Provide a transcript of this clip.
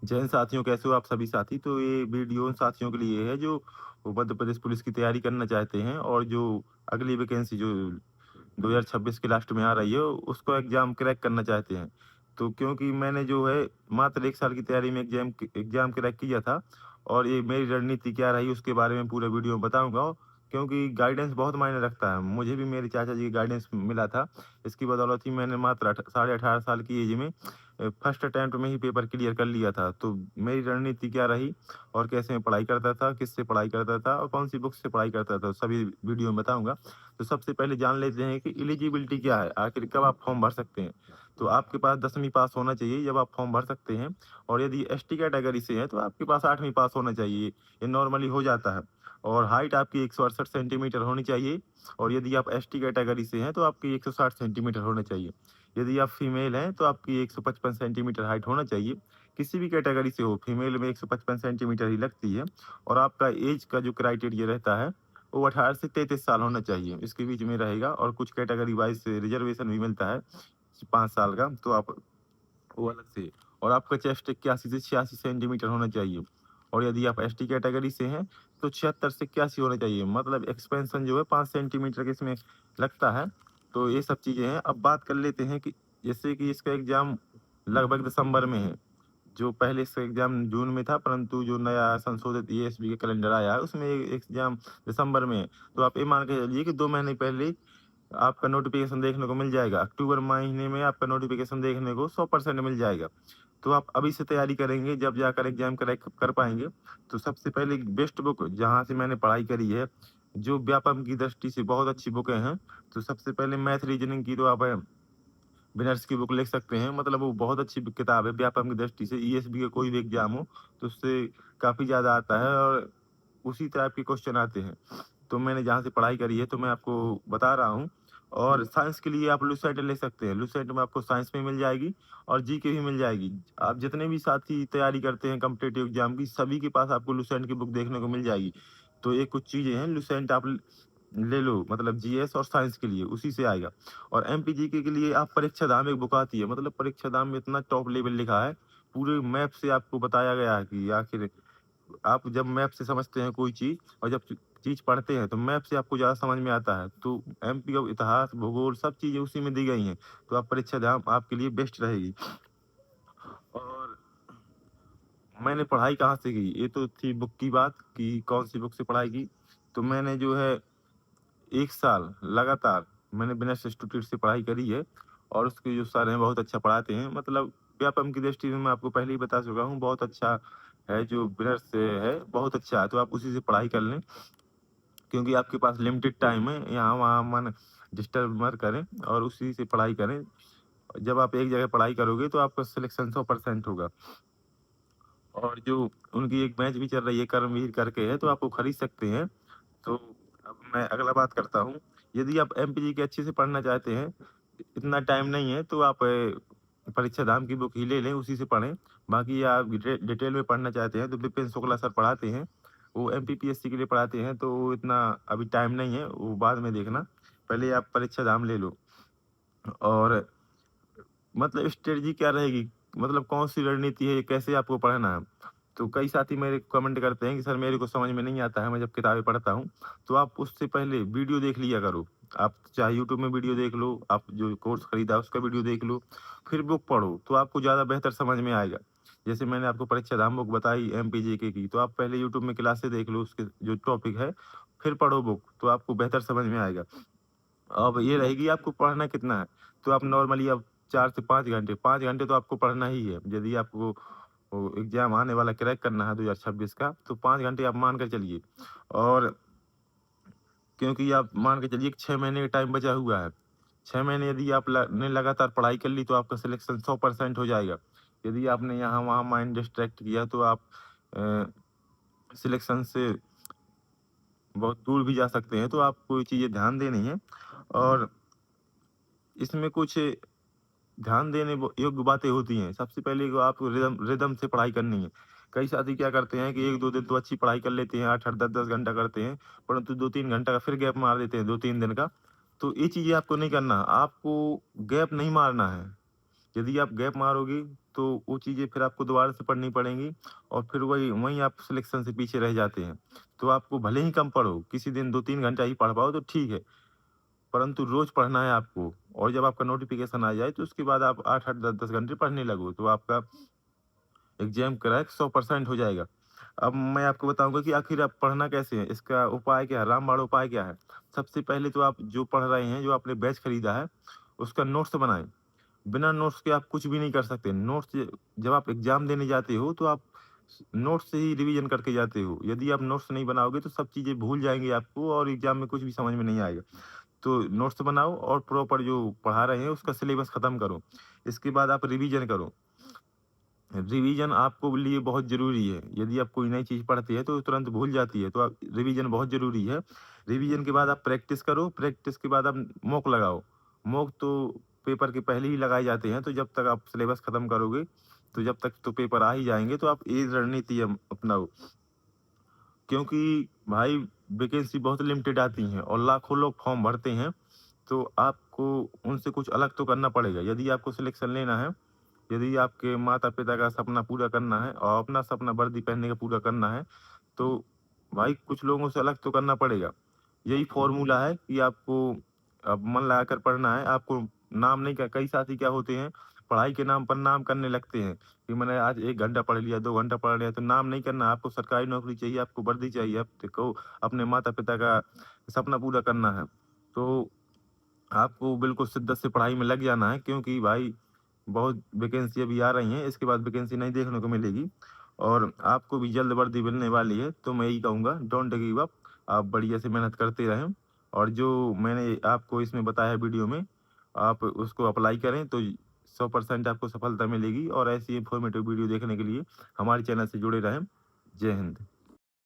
जय हिंद साथियों, कैसे हो आप सभी साथी? तो ये वीडियो उन साथियों के लिए है जो मध्य प्रदेश पुलिस की तैयारी करना चाहते हैं और जो अगली वैकेंसी जो 2026 के लास्ट में आ रही है, उसको एग्ज़ाम क्रैक करना चाहते हैं। तो क्योंकि मैंने जो है मात्र 1 साल की तैयारी में एग्ज़ाम क्रैक किया था और ये मेरी रणनीति क्या रही उसके बारे में पूरे वीडियो में बताऊँगा, क्योंकि गाइडेंस बहुत मायने रखता है। मुझे भी मेरे चाचा जी की गाइडेंस मिला था। इसकी बदौलत ही मैंने मात्र साढ़े 18 साल की एज में फर्स्ट अटेम्प्ट में ही पेपर क्लियर कर लिया था। तो मेरी रणनीति क्या रही और कैसे मैं पढ़ाई करता था, किससे पढ़ाई करता था और कौन-सी बुक से पढ़ाई करता था, सभी वीडियो में बताऊँगा। तो सबसे पहले जान लेते हैं कि एलिजिबिलिटी क्या है, आखिर कब आप फॉर्म भर सकते हैं। तो आपके पास 10वीं पास होना चाहिए जब आप फॉर्म भर सकते हैं, और यदि एसटी कैटेगरी से हैं तो आपके पास 8वीं पास होना चाहिए। ये नॉर्मली हो जाता है। और हाइट आपकी 168 सेंटीमीटर होनी चाहिए, और यदि आप एसटी कैटेगरी से हैं तो आपकी 160 सेंटीमीटर होना चाहिए। यदि आप फीमेल हैं तो आपकी 155 सेंटीमीटर हाइट होना चाहिए। किसी भी कैटेगरी से हो, फीमेल में 155 सेंटीमीटर ही लगती है। और आपका ऐज का जो क्राइटेरिया रहता है, वो 18 से 33 साल होना चाहिए, इसके बीच में रहेगा। और कुछ कैटेगरी वाइज़ रिज़र्वेशन भी मिलता है 5 साल का, तो आप वो अलग से। और आपका चेस्ट 81 से 86 सेंटीमीटर होना चाहिए। और यदि आप एसटी कैटेगरी से हैं, तो 76 से 81 होना चाहिए। मतलब एक्सपेंशन जो है 5 सेंटीमीटर के इसमें लगता है। तो ये सब चीज़ें हैं। अब बात कर लेते हैं कि जैसे कि इसका एग्ज़ाम लगभग दिसंबर में है। जो पहले इसका एग्ज़ाम जून में था, परंतु जो नया संशोधित ईएसबी का कैलेंडर आया है, उसमें एग्ज़ाम दिसंबर में है। तो आप ये मान के चलिए कि 2 महीने पहले आपका नोटिफ़िकेशन देखने को मिल जाएगा। अक्टूबर महीने में आपका नोटिफ़िकेशन देखने को 100% मिल जाएगा। तो आप अभी से तैयारी करेंगे, जब जाकर एग्ज़ाम क्रैक कर पाएँगे। तो सबसे पहले बेस्ट बुक जहाँ से मैंने पढ़ाई करी है, जो व्यापम की दृष्टि से बहुत अच्छी बुकें हैं। तो सबसे पहले मैथ रीज़निंग की तो आप विनर्स की बुक लिख सकते हैं। मतलब वो बहुत अच्छी किताब है व्यापम की दृष्टि से। ईएसबी का कोई भी एग्ज़ाम हो, तो उससे काफ़ी ज़्यादा आता है और उसी टाइप के क्वेश्चन आते हैं। तो मैंने जहाँ से पढ़ाई करी है, तो मैं आपको बता रहा हूँ। और साइंस के लिए आप लुसेंट ले सकते हैं। लुसेंट में आपको साइंस में मिल जाएगी और जीके भी मिल जाएगी। आप जितने भी साथी तैयारी करते हैं कॉम्पिटिटिव एग्ज़ाम की, सभी के पास आपको लुसेंट की बुक देखने को मिल जाएगी। तो ये कुछ चीज़ें हैं, लुसेंट आप ले लो, मतलब जीएस और साइंस के लिए उसी से आएगा। और एमपीजीके के लिए आप परीक्षा धाम एक बुक आती है। मतलब परीक्षा धाम में इतना टॉप लेवल लिखा है, पूरे मैप से आपको बताया गया है कि आखिर आप जब मैप से समझते हैं कोई चीज़ और जब चीज़ पढ़ते हैं, तो मैप से आपको ज़्यादा समझ में आता है। तो एमपी का इतिहास, भूगोल सब चीज़ें उसी में दी गई हैं। तो आप परीक्षा धाम आपके लिए बेस्ट रहेगी। और मैंने पढ़ाई कहाँ से की? ये तो थी बुक की बात कि कौन-सी बुक से पढ़ाई की। तो मैंने जो है 1 साल लगातार मैंने बिना इंस्टीट्यूट से पढ़ाई करी है, और उसके जो सर हैं बहुत अच्छा पढ़ाते हैं। मतलब व्यापम की दृष्टि से मैं आपको पहले ही बता चुका हूँ, बहुत अच्छा है जो विनर्स से है, बहुत अच्छा है। तो आप उसी से पढ़ाई कर लें, क्योंकि आपके पास लिमिटेड टाइम है। यहाँ-वहाँ मन डिस्टर्ब मत करें और उसी से पढ़ाई करें। जब आप एक जगह पढ़ाई करोगे तो आपका सिलेक्शन 100% होगा। और जो उनकी एक मैच भी चल रही है, कर्मवीर करके है, तो आप वो खरीद सकते हैं। तो अब मैं अगला बात करता हूँ। यदि आप एमपीजी के अच्छे से पढ़ना चाहते हैं, इतना टाइम नहीं है, तो आप परीक्षा धाम की बुक ही ले लें, उसी से पढ़ें। बाकी आप डिटेल में पढ़ना चाहते हैं, तो विपिन शुक्ला सर पढ़ाते हैं। वो एमपीपीएससी के लिए पढ़ाते हैं, तो इतना अभी टाइम नहीं है, वो बाद में देखना। पहले आप परीक्षा धाम ले लो। और मतलब स्ट्रेटजी क्या रहेगी, मतलब कौन-सी रणनीति है, कैसे आपको पढ़ना है? तो कई साथी मेरे को कमेंट करते हैं कि सर मेरे को समझ में नहीं आता है, मैं जब किताबें पढ़ता हूँ। तो आप उससे पहले वीडियो देख लिया करो। आप चाहे यूट्यूब में वीडियो देख लो, आप जो कोर्स खरीदा उसका वीडियो देख लो, फिर बुक पढ़ो, तो आपको ज़्यादा बेहतर समझ में आएगा। जैसे मैंने आपको परीक्षा धाम बुक बताई एमपीजीके की, तो आप पहले यूट्यूब में क्लासेस देख लो उसके जो टॉपिक है, फिर पढ़ो बुक, तो आपको बेहतर समझ में आएगा। अब ये रहेगी आपको पढ़ना कितना है, तो आप नॉर्मली अब 4 से 5 घंटे, 5 घंटे तो आपको पढ़ना ही है। यदि आपको वो एग्ज़ाम आने वाला क्रैक करना है 2026 का, तो 5 घंटे आप मान के चलिए। और क्योंकि आप मान के चलिए कि 6 महीने का टाइम बचा हुआ है। 6 महीने यदि आप ने लगातार पढ़ाई कर ली, तो आपका सिलेक्शन 100% हो जाएगा। यदि आपने यहाँ-वहाँ माइंड डिस्ट्रैक्ट किया, तो आप अ, सिलेक्शन से बहुत दूर भी जा सकते हैं। तो आपको ये चीज़ें ध्यान देनी है। और इसमें कुछ ध्यान देने योग्य बातें होती हैं। सबसे पहले को आपको रिदम रिदम से पढ़ाई करनी है। कई साथी क्या करते हैं कि 1-2 दिन तो अच्छी पढ़ाई कर लेते हैं, 8-8, 10-10 घंटा करते हैं, परंतु 2-3 घंटा का फिर गैप मार देते हैं 2-3 दिन का। तो ये चीज़ें आपको नहीं करना, आपको गैप नहीं मारना है। यदि आप गैप मारोगे, तो वो चीज़ें फिर आपको दोबारा से पढ़नी पड़ेंगी और फिर वही वहीं आप सिलेक्शन से पीछे रह जाते हैं। तो आपको भले ही कम पढ़ो, किसी दिन 2-3 घंटा ही पढ़ पाओ तो ठीक है, परंतु रोज़ पढ़ना है आपको और जब आपका नोटिफ़िकेशन आ जाए तो उसके बाद आप 8-8, 10-10 घंटे पढ़ने लगो, तो आपका एग्ज़ाम क्रैक 100% हो जाएगा। अब मैं आपको बताऊँगा कि आखिर आप पढ़ना कैसे है? इसका उपाय क्या है? रामबाण उपाय क्या है? सबसे पहले तो आप जो पढ़ रहे हैं, जो आपने बैच खरीदा है, उसका नोट्स बनाएँ। बिना नोट्स के आप कुछ भी नहीं कर सकते। नोट्स जब आप एग्ज़ाम देने जाते हो, तो आप नोट्स से ही रिवीज़न करके जाते हो। यदि आप नोट्स नहीं बनाओगे, तो सब चीज़ें भूल जाएँगी आपको और एग्ज़ाम में कुछ भी समझ में नहीं आएगा। तो नोट्स बनाओ और प्रॉपर जो पढ़ा रहे हैं, उसका सिलेबस खत्म करो। इसके बाद आप रिवीज़न करो। रिवीजन आपको लिए बहुत ज़रूरी है। यदि आप कोई नई चीज़ पढ़ते हैं तो तुरंत भूल जाती है, तो आप रिवीजन बहुत ज़रूरी है। रिवीजन के बाद आप प्रैक्टिस करो, प्रैक्टिस के बाद आप मॉक लगाओ। मॉक तो पेपर के पहले ही लगाए जाते हैं, तो जब तक आप सिलेबस खत्म करोगे, तो जब तक तो पेपर आ ही जाएँगे, तो आप ये रणनीति अपनाओ। क्योंकि भाई वैकेंसी बहुत लिमिटेड आती हैं और लाखों लोग फॉर्म भरते हैं, तो आपको उनसे कुछ अलग तो करना पड़ेगा। यदि आपको सिलेक्शन लेना है, यदि आपके माता-पिता का सपना पूरा करना है और अपना सपना वर्दी पहनने का पूरा करना है, तो भाई कुछ लोगों से अलग तो करना पड़ेगा। यही फ़ॉर्मूला है कि आपको अब मन लगाकर पढ़ना है, आपको नाम नहीं क कई साथी क्या होते हैं, पढ़ाई के नाम पर नाम करने लगते हैं, कि मैंने आज 1 घंटा पढ़ लिया, 2 घंटा पढ़ लिया, तो नाम नहीं करना, आपको सरकारी नौकरी चाहिए, आपको वर्दी चाहिए, आपको अपने माता-पिता का सपना पूरा करना है। तो आपको बिल्कुल शिद्दत से पढ़ाई में लग जाना है क्योंकि भाई बहुत वैकेंसी अभी आ रही हैं, इसके बाद वैकेंसी नहीं देखने को मिलेगी और आपको भी जल्द वर्दी मिलने वाली है। तो मैं यही कहूँगा डोंट गिव अप, आप बढ़िया से मेहनत करते रहें और जो मैंने आपको इसमें बताया है वीडियो में, आप उसको अप्लाई करें तो 100% आपको सफलता मिलेगी और ऐसी इन्फॉर्मेटिव वीडियो देखने के लिए हमारे चैनल से जुड़े रहें। जय हिंद।